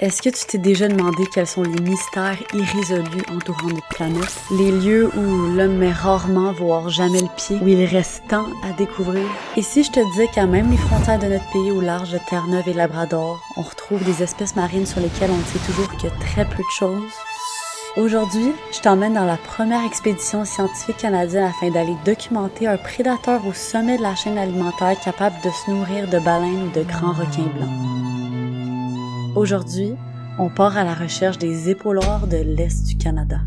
Est-ce que tu t'es déjà demandé quels sont les mystères irrésolus entourant notre planète? Les lieux où l'homme met rarement, voire jamais le pied, où il reste tant à découvrir? Et si je te disais qu'à même les frontières de notre pays au large de Terre-Neuve et Labrador, on retrouve des espèces marines sur lesquelles on ne sait toujours que très peu de choses? Aujourd'hui, je t'emmène dans la première expédition scientifique canadienne afin d'aller documenter un prédateur au sommet de la chaîne alimentaire capable de se nourrir de baleines ou de grands requins blancs. Aujourd'hui, on part à la recherche des épaulards de l'Est du Canada.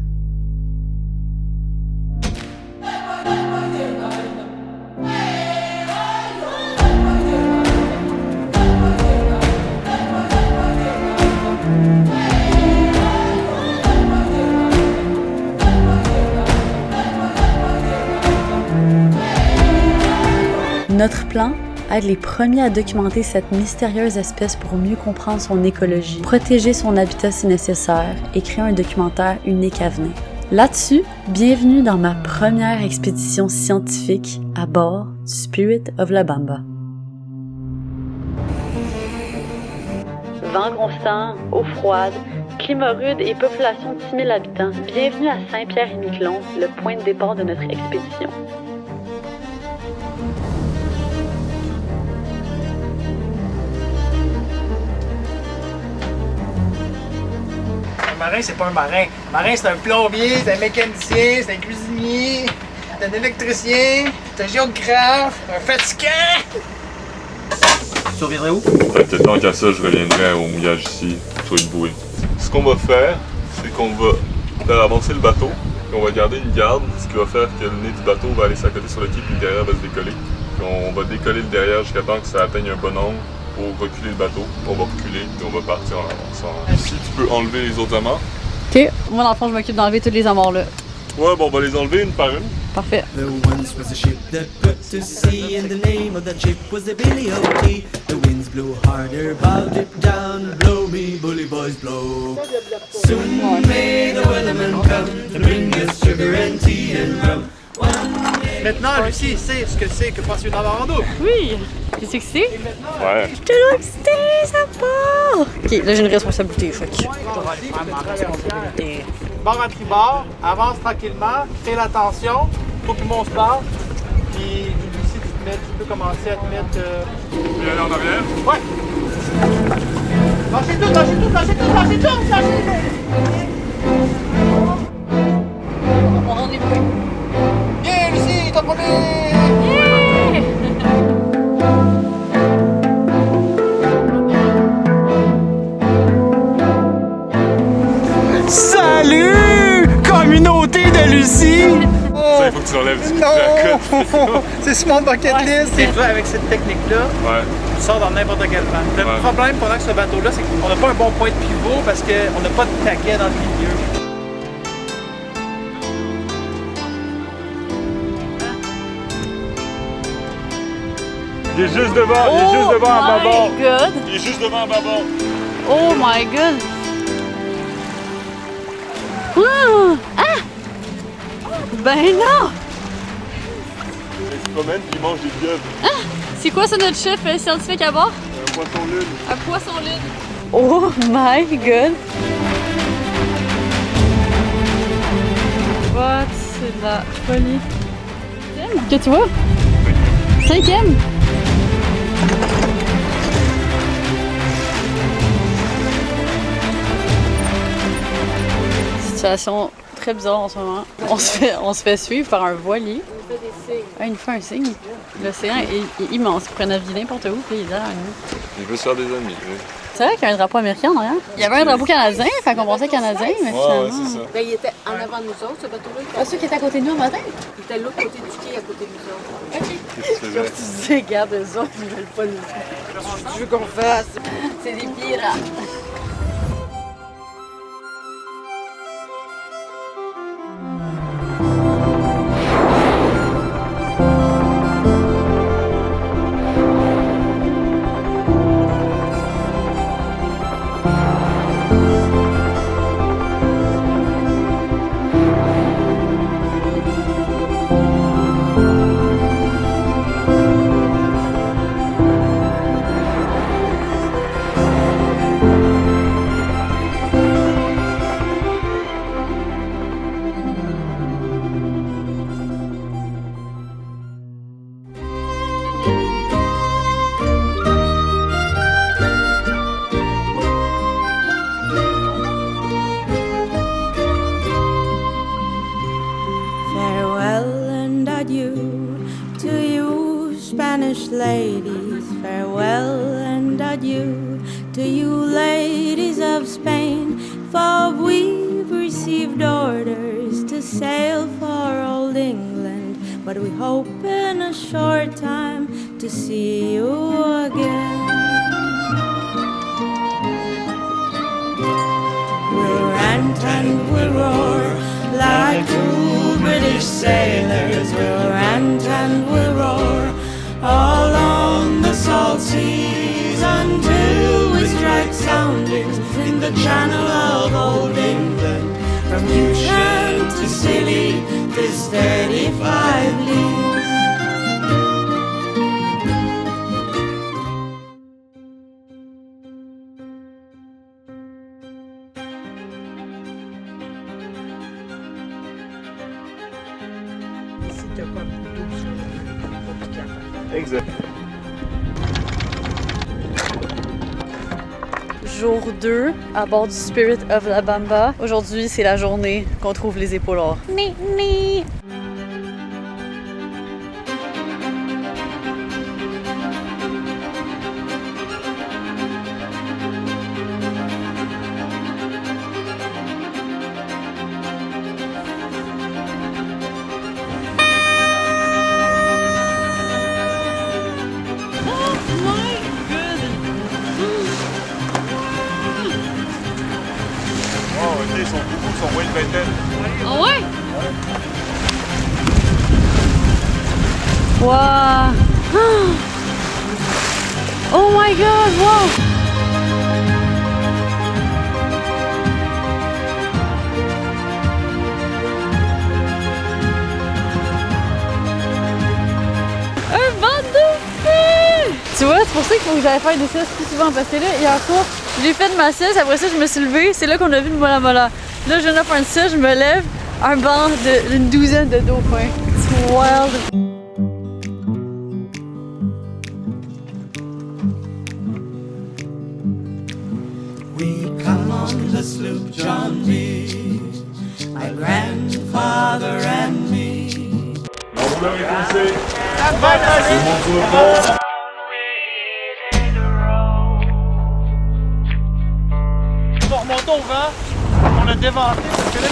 Notre plan? Être les premiers à documenter cette mystérieuse espèce pour mieux comprendre son écologie, protéger son habitat si nécessaire et créer un documentaire unique à venir. Là-dessus, bienvenue dans ma première expédition scientifique à bord du Spirit of La Bamba. Vent constant, eau froide, climat rude et population de 6 000 habitants. Bienvenue à Saint-Pierre-et-Miquelon, le point de départ de notre expédition. Un marin, c'est pas un marin. Un marin, c'est un plombier, c'est un mécanicien, c'est un cuisinier, c'est un électricien, c'est un géographe, un fatigant. Tu reviendrais où? Peut-être tant qu'à ça, je reviendrai au mouillage ici, sur une bouée. Ce qu'on va faire, c'est qu'on va faire avancer le bateau, et on va garder une garde, ce qui va faire que le nez du bateau va aller s'accoter sur le quai, puis le derrière va se décoller. Puis on va décoller le derrière jusqu'à temps que ça atteigne un bon angle pour reculer le bateau. On va reculer, puis on va partir en avançant. Si tu peux enlever les autres amarres. Ok, moi dans le fond, je m'occupe d'enlever tous les amarres là. Ouais, bon, on va les enlever une par une. Parfait. There once was a ship that put to sea, and the name of that ship was the Billy O.T. The winds blew harder, bow dip down, blow me, bully boys, blow. Soon may the weatherman come to bring us sugar and tea and rum. Maintenant, Lucie sait ce que c'est que passer une amarre en double. Oui! Qu'est-ce que c'est? Ouais. Je te dois excité, ça part! Ok, là j'ai une responsabilité, fait que je dois aller faire ma responsabilité. Bord à tribord, avance tranquillement, fais l'attention, faut que tout le monde se parle. Puis Lucie, tu peux commencer à te mettre. Puis aller en arrière. Ouais! Lâchez tout, lâchez tout, lâchez tout, lâchez tout, lâchez On rentre les bruits. Viens, Lucie, ton premier! Salut! Communauté de Lucie! Ça, il faut que tu l'enlèves du coup. Non! C'est sur mon bucket list! C'est vrai, avec cette technique-là, Ouais. tu sors dans n'importe quel vent. Le Ouais. problème pendant que ce bateau-là, c'est qu'on n'a pas un bon point de pivot parce qu'on n'a pas de taquet dans le milieu. Il est juste devant, il est juste devant à bâbord. Oh my god! Il est juste devant à bâbord. Oh my god! Oh! Ah! Ben non! Il se promène puis il mange des pieuvres. C'est quoi ça notre chef scientifique à bord? Un poisson lune. Un poisson lune. Oh my god! What? C'est de la folie. Que tu vois? Cinquième? Situation très bizarre en ce moment. On se fait suivre par un voilier. Ah, il nous fait un signe. L'océan est immense. Il pourrait naviguer n'importe où, puis il est derrière nous. Il veut se faire des amis. Oui. C'est vrai qu'il y a un drapeau américain en arrière. Il y avait un drapeau canadien, fait qu'on pensait canadien, mais finalement... Ouais, c'est ça. Ben, il était en avant de nous autres, ce bateau-là. Ah, ceux qui étaient à côté de nous au matin? Il était de l'autre côté du quai, à côté de nous autres. Ok. Qu'est-ce que tu faisais? Tu disais, regarde, eux autres, ils veulent pas nous... Tu veux qu'on fasse? C'est des pirates. ladies, farewell and adieu. To you ladies of Spain, for we've received orders to sail for old England, but we hope in a short time to see you again. We'll rant and we'll roar like two British sailors. We'll rant and we'll roar all along the salt seas until we strike soundings in the channel of old England. From Newsham to Scilly, 'tis 35 leagues. Si t'as pas plutôt sur le piquant. Exact. Jour 2 à bord du Spirit of la Bamba. Aujourd'hui, c'est la journée qu'on trouve les épaulards. Ni, ni. Oh, ok, ils sont beaucoup, ils sont moins de vingtaine. Ah ouais? Wow! Oh my god, wow! Un vent de feu! Tu vois, c'est pour ça qu'il faut que j'aille faire des siestes plus souvent parce que là, hier soir, j'ai fait de ma sieste, après ça, je me suis levée, c'est là qu'on a vu le Mola Mola. Là, je viens de faire une sieste, je me lève, un banc d'une douzaine de dauphins. It's wild! We come on the sloop John B, my grandfather and me. On vous l'avez poussé. Tout le monde sur le pont. On va remonter au vent, on a déventé parce que là,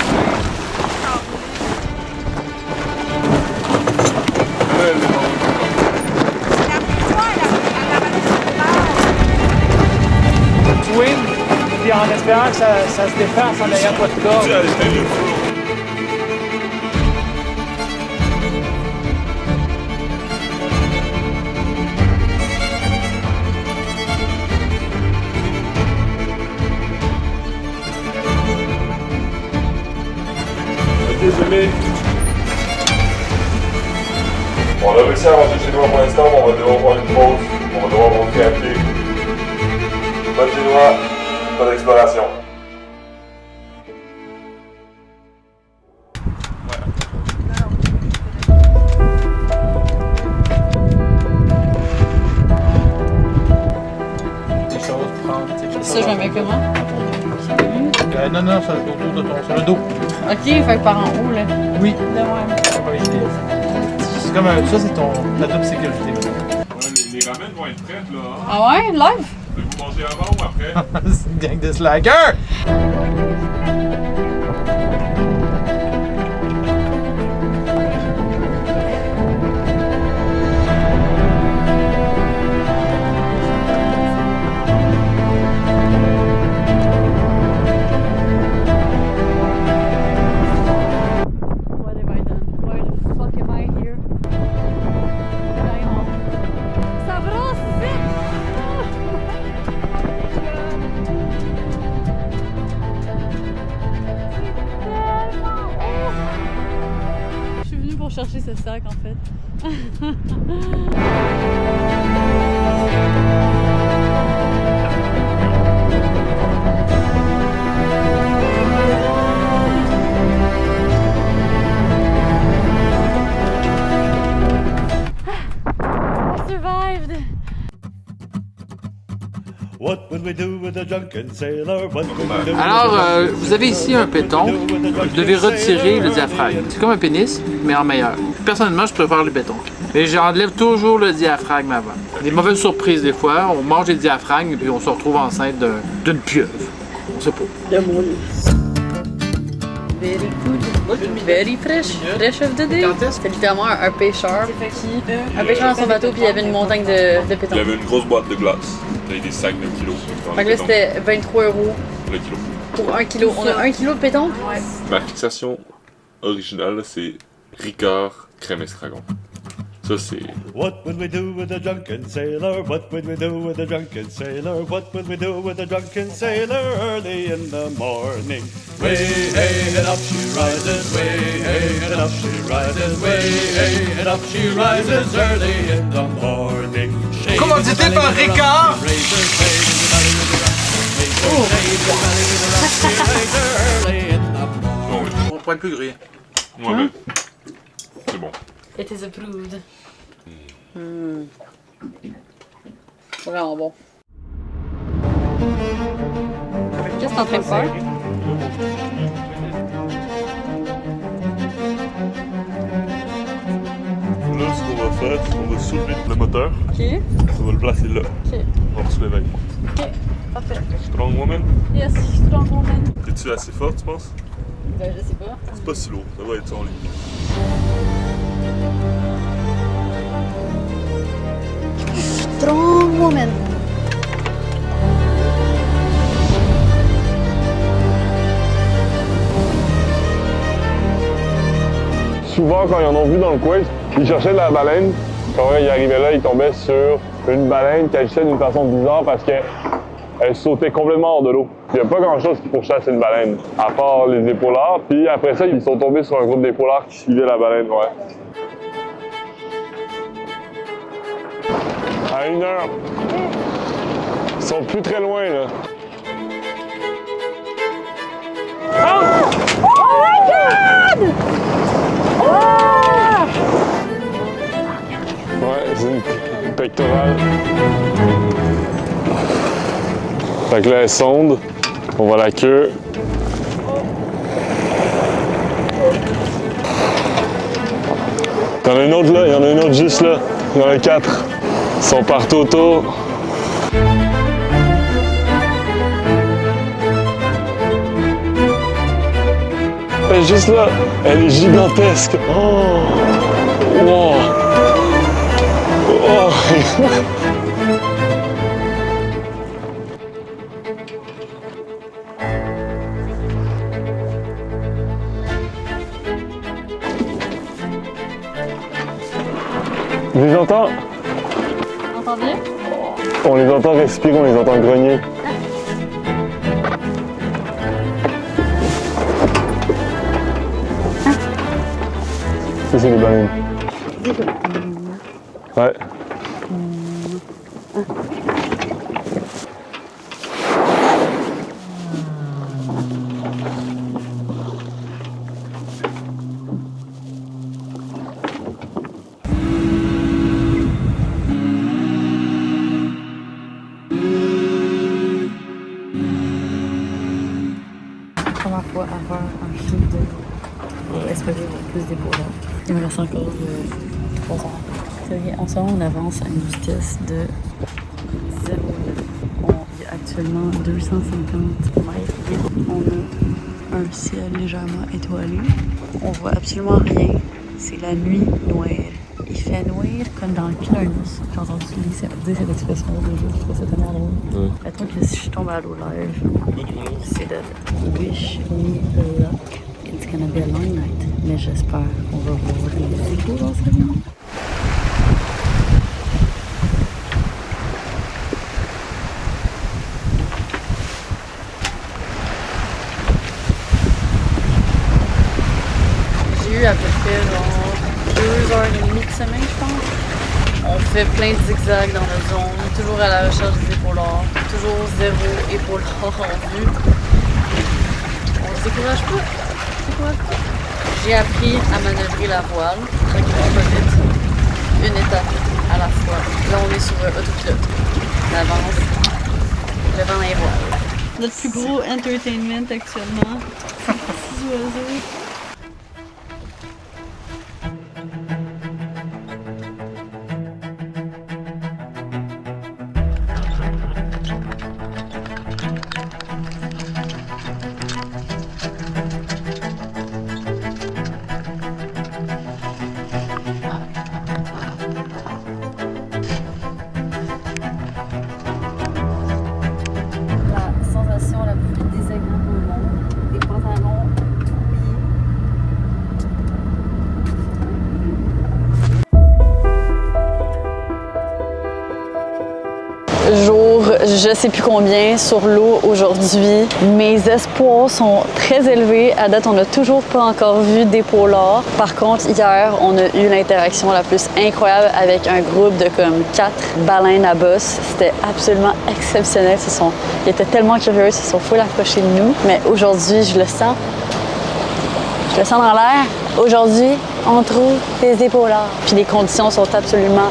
swing, puis en espérant que ça se défasse en n'ayant pas de corde. Désolé. On a réussi à avancer chez nous pour l'instant, mais on va devoir prendre une pause. On va devoir monter à pied. Pas de génois, pas d'exploration. Ça, je le mets comment? Non, non, ça autour de ton, sur le dos. Ok, fait que par en haut, là. Oui. De même. C'est comme ça, c'est ton la double sécurité. Ouais, les ramen vont être prêtes là. Hein? Ah ouais? Live? Vous mangez avant ou après? C'est une gang de slackers! What have I done? Why the fuck am I here? Ça brosse vite! Je suis venue pour chercher ce sac en fait. I survived! What will we do with a drunken sailor? What will we do Alors, vous avez ici un péton. Vous devez retirer le diaphragme. C'est comme un pénis, mais en meilleur. Personnellement, je préfère le béton. Et j'enlève toujours le diaphragme avant. Des mauvaises surprises des fois, on mange des diaphragmes et puis on se retrouve enceinte d'une pieuvre. On sait pas. De mon lit. Very good. Very fresh. Fresh of the day. C'était littéralement un pêcheur un pêcheur dans son bateau puis il y avait une montagne de pétanque. Il y avait une grosse boîte de glace avec des sacs de kilos. Fait que là c'était 23 € le kilo. pour 1 kilo. On a 1 kilo de pétanque? Ouais. Ma fixation originale, c'est Ricard crème estragon. Ça, c'est... What would we do with a drunken sailor? What would we do with a drunken sailor? What would we do with a drunken sailor early in the morning? Way hey and up she rises, way hey and up she rises, way hey and up she rises early in the morning. Commandité par Ricard. On prend plus gris. Ouais, mais... c'est bon. It is approved. Vraiment bon. Qu'est-ce que t'es en train de faire? Là, ce qu'on va faire, c'est qu'on va soulever le moteur. Ok. On va le placer là. Ok. On va le soulever avec moi. Ok. Parfait. Strong woman? Yes, strong woman. Es-tu assez fort, tu penses? Ben, je sais pas. C'est pas si lourd, ça va être son lit. Strong woman. Souvent, quand ils en ont vu dans le coin, ils cherchaient de la baleine. Quand ils arrivaient là, ils tombaient sur une baleine qui agissait d'une façon bizarre parce qu'elle sautait complètement hors de l'eau. Il n'y a pas grand-chose qui pourchasse une baleine, à part les épaulards. Puis après ça, ils sont tombés sur un groupe d'épaulards qui suivait la baleine, ouais. À 1 heure. Ils sont plus très loin, là. Oh! Oh my God! Oh! Ouais, c'est une pectorale. Fait que là, elle sonde. On voit la queue. Il y en a une autre là, il y en a une autre juste là. Il y en a 4. Ils sont partout autour. Elle est juste là. Elle est gigantesque. Oh! Wow! Oh! On les entend? Entends bien? On les entend respirer, on les entend grogner. Ça, c'est les baleines. Ouais. Première fois à faire un film de espérer plus d'épaule. Il me reste encore 3 heures. C'est vrai, en ce moment, on avance à une vitesse de 0,9. Il y a actuellement 250 mètres. On a un ciel légèrement étoilé. On voit absolument rien. C'est la nuit noire. Il fait noir comme dans le Pinarnos. J'ai entendu dire cette expression déjà, je trouve ça tellement drôle. Mettons que si je tombe à l'eau live, c'est de wish me luck. It's gonna be a long night. Mais j'espère qu'on va voir les échos dans cette nuit. J'ai eu à peu près genre 2h30 de sommeil, je pense. On fait plein de zigzags dans notre zone, toujours à la recherche des épaulards, toujours 0 épaulards en vue. On se décourage pas. J'ai appris à manœuvrer la voile, tranquillement pas vite, une étape à la fois. Là, on est sur autopilote. On avance devant les voiles. Notre plus gros entertainment actuellement, c'est les petits oiseaux. je sais plus combien sur l'eau aujourd'hui. Mes espoirs sont très élevés. À date, on n'a toujours pas encore vu des polars. Par contre, hier, on a eu l'interaction la plus incroyable avec un groupe de comme 4 baleines à bosse. C'était absolument exceptionnel. Ils étaient tellement curieux, ils se sont full approchés de nous. Mais aujourd'hui, je le sens. Je le sens dans l'air. Aujourd'hui, on trouve des épaulards. Puis les conditions sont absolument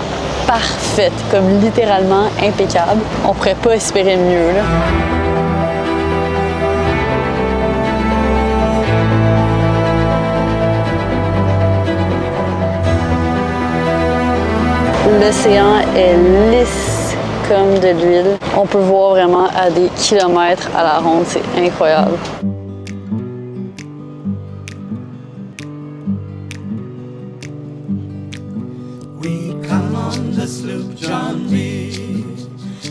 parfaites, comme littéralement impeccables. On pourrait pas espérer mieux, là. L'océan est lisse comme de l'huile. On peut voir vraiment à des kilomètres à la ronde, c'est incroyable. We come on the sloop John B,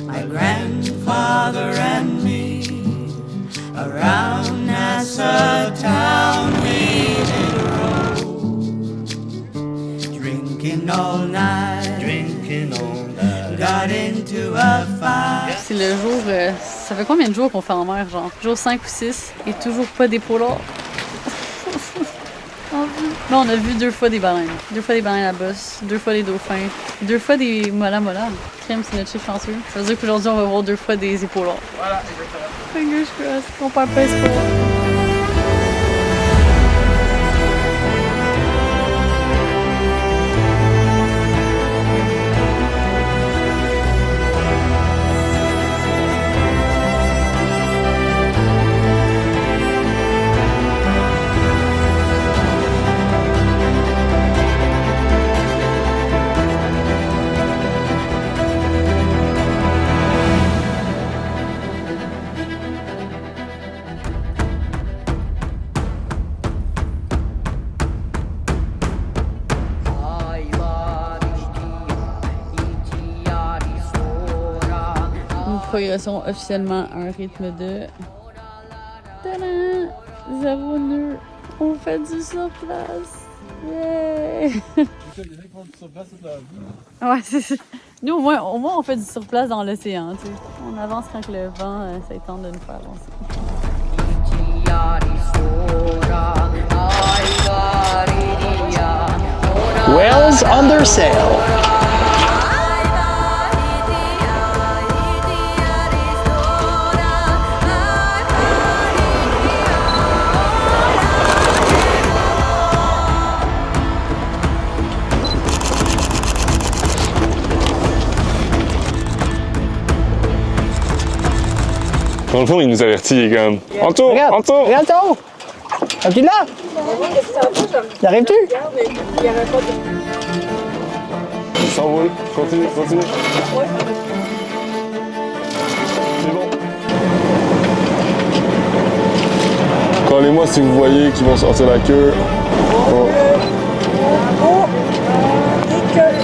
my grandfather and me. Around Nassau town we did roll, drinking all night, got into a fight. C'est le jour... ça fait combien de jours qu'on fait en mer, genre? Jour 5 ou 6 et toujours pas d'épaulards. Là, on a vu 2 fois des baleines. 2 fois des baleines à bosse, 2 fois des dauphins, 2 fois des mola-mola. Crème, c'est notre chiffre chanceux. Ça veut dire qu'aujourd'hui, on va voir 2 fois des épaulards. Voilà, exactement. Fingers crossed, on perd pas espoir. Progression officiellement à un rythme de 0 nœud. On fait du surplace. Yeah! Ouais, c'est ça. Nous, au moins, on fait du surplace dans l'océan. Tu sais. On avance quand le vent s'étend de nous faire avancer. Whales under sail. Dans le fond, il nous avertit, il est comme en tour, Regarde, en tour. regarde en haut. Un petit là. Y arrives-tu? Il s'envole, continue, continue. C'est bon. Parlez-moi si vous voyez qu'ils vont sortir la queue. Oh.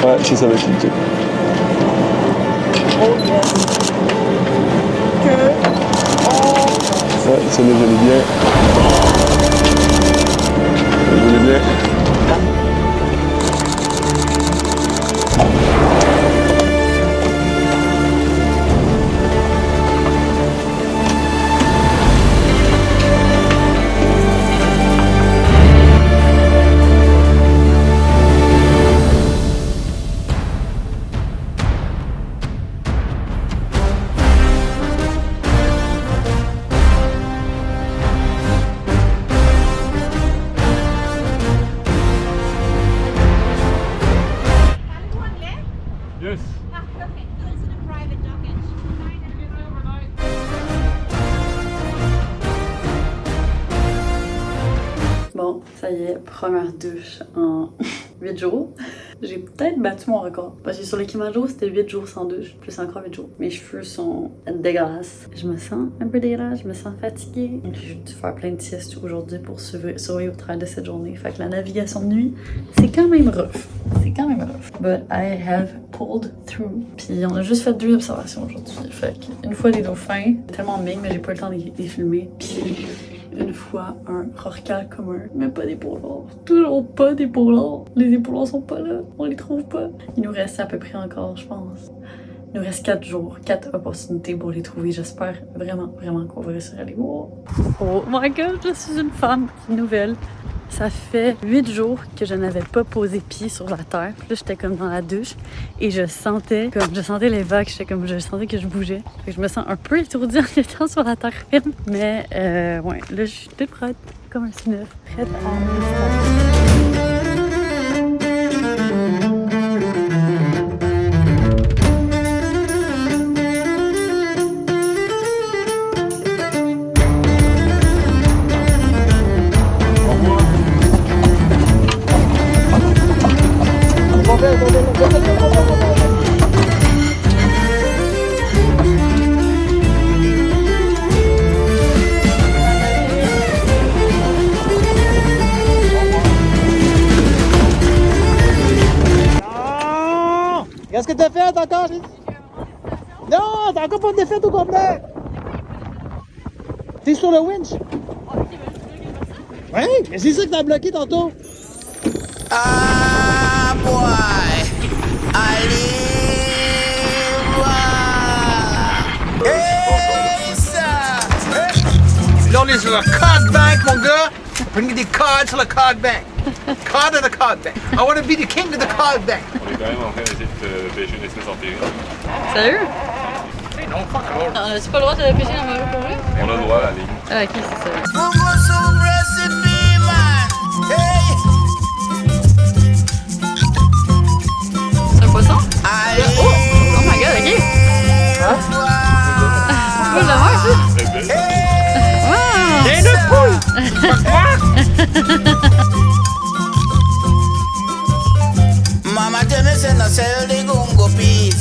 Ouais, c'est ça avec une queue. Ouais, celle-là, je l'ai bien. Je l'ai bien. Yes. Bon, ça y est, première douche en 8 jours. J'ai peut-être battu mon record. Parce que sur le Kilimanjaro, c'était 8 jours sans douche, plus encore 8 jours. Mes cheveux sont dégueulasses. Je me sens un peu dégueulasse, je me sens fatiguée. J'ai dû faire plein de siestes aujourd'hui pour survivre au travers de cette journée. Fait que la navigation de nuit, c'est quand même rough. C'est quand même rough. But I have pulled through. Puis on a juste fait 2 observations aujourd'hui. Fait que une fois des dauphins, tellement big, mais j'ai pas eu le temps de les filmer. Puis une fois un rorqual commun, mais pas des polars. Toujours pas des polars. Les épaulards sont pas là, on les trouve pas. Il nous reste à peu près encore, je pense, Il nous reste 4 jours, 4 opportunités pour les trouver. J'espère vraiment qu'on va réussir à les voir. Oh my god, je suis une femme nouvelle. Ça fait 8 jours que je n'avais pas posé pied sur la terre. Puis là, j'étais comme dans la douche et je sentais les vagues. Je sentais que je bougeais. Fait que je me sens un peu étourdie en étant sur la terre ferme. Mais ouais, là, je suis toute prête, comme un sneuf, prête à en Qu'est-ce que t'as fait encore? Non, t'as encore pas de défaite au complet! T'es sur le winch? Oui, mais c'est ça que t'as bloqué tantôt! Ah, boy! Allez, hey, ça! Là, on est sur le card bank, mon gars! Bring des cards sur le card bank! Card of the card bank! I want to be the king of the card bank! On est quand même en train d'essayer de pêcher une espèce en péril. Sérieux? Hey, non, fuck all! On a-tu pas le droit de pêcher dans ma rue pour vrai? On a le droit à la ligne. Ah, ok, c'est ça. Bongo soup recipe, man! Hey! C'est un poisson? Allez! Oh my god, ok! C'est pas de la mer, ça? Eh ben, Wow! T'es une poule! Mama tell me say no sell the gongo peas.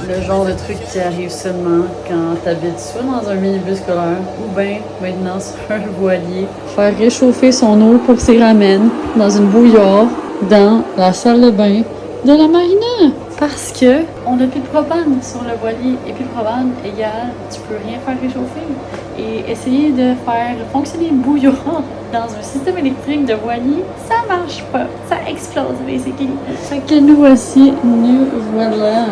Le genre de truc qui arrive seulement quand t'habites soit dans un minibus scolaire ou bien maintenant sur un voilier. Faire réchauffer son eau pour ses ramen dans une bouilloire dans la salle de bain de la marina. Parce que on n'a plus de propane sur le voilier et plus de propane égale tu peux rien faire réchauffer. Et essayer de faire fonctionner une bouilloire dans un système électrique de voilier, ça marche pas. Ça explose basically. Fait que nous voici, nous voilà.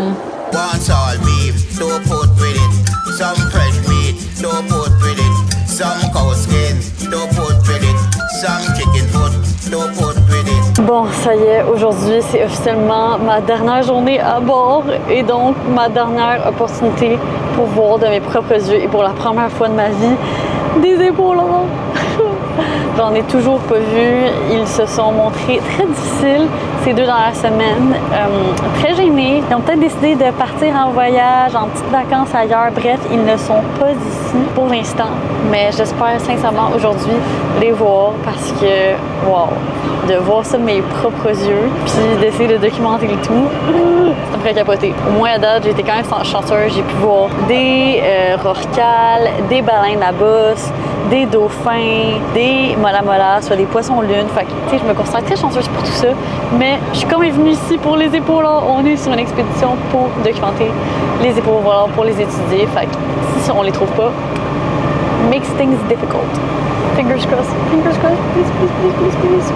Want all beef, don't put with it. Some fresh meat, don't put with it. Some cow skin, don't put with it. Some chicken foot, don't put with it. Bon, ça y est, aujourd'hui, c'est officiellement ma dernière journée à bord et donc ma dernière opportunité pour voir de mes propres yeux et pour la première fois de ma vie des épaulants. J'en ai toujours pas vu. Ils se sont montrés très difficiles ces 2 dernières semaines, très gênés. Ils ont peut-être décidé de partir en voyage, en petites vacances ailleurs. Bref, ils ne sont pas ici pour l'instant. Mais j'espère sincèrement aujourd'hui les voir parce que, wow, de voir ça de mes propres yeux, puis d'essayer de documenter le tout, ça me ferait capoter. Au moins à date, j'ai été quand même chanceuse. J'ai pu voir des rorquals, des baleines à bosse, des dauphins, des mola-mola, soit des poissons-lunes. Fait que, tu sais, je me considère très chanceuse pour tout ça. Mais je suis quand même venue ici pour les épaulants. On est sur une expédition pour documenter les épaulants, pour les étudier. Fait que si on les trouve pas, makes things difficult. Fingers crossed. Fingers crossed. Please, please, please, please, please.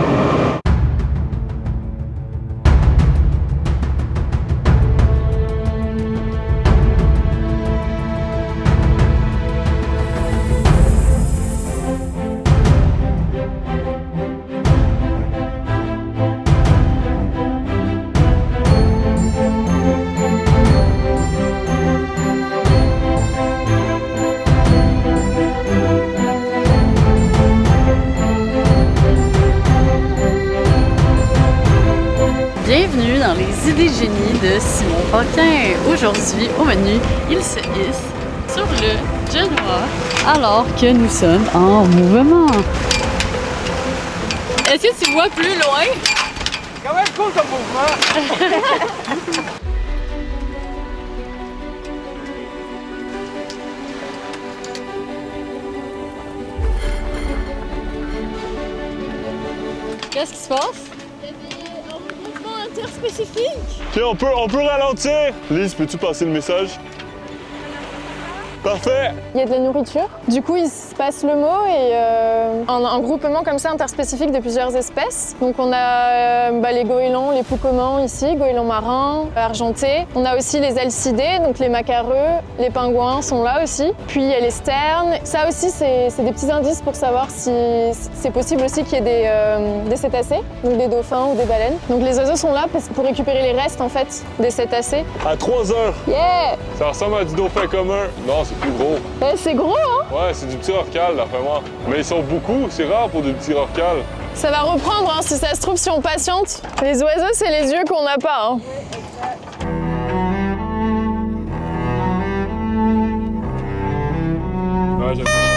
Bienvenue dans les idées de génie de Simon Paquin. Aujourd'hui, au menu, il se hisse sur le Genoa alors que nous sommes en mouvement. Est-ce que tu vois plus loin? C'est quand même cool comme mouvement! Qu'est-ce qui se passe? Ok, on peut ralentir. Lise, peux-tu passer le message? Parfait! Il y a de la nourriture. Du coup, il se passe le mot et un groupement comme ça interspécifique de plusieurs espèces. Donc on a les goélands, les poucomans ici, goélands marins, argentés. On a aussi les alcidés, donc les macareux, les pingouins sont là aussi. Puis il y a les sternes. Ça aussi, c'est des petits indices pour savoir si c'est possible aussi qu'il y ait des cétacés, donc des dauphins ou des baleines. Donc les oiseaux sont là pour récupérer les restes en fait des cétacés. À 3 heures! Yeah! Ça ressemble à du dauphin commun. Non, c'est plus gros. C'est gros, hein? Ouais, c'est du petit rorqual, d'après moi. Mais ils sont beaucoup, c'est rare pour des petits rorquals. Ça va reprendre, hein, si ça se trouve, si on patiente. Les oiseaux, c'est les yeux qu'on n'a pas. Hein. Ouais, j'aime.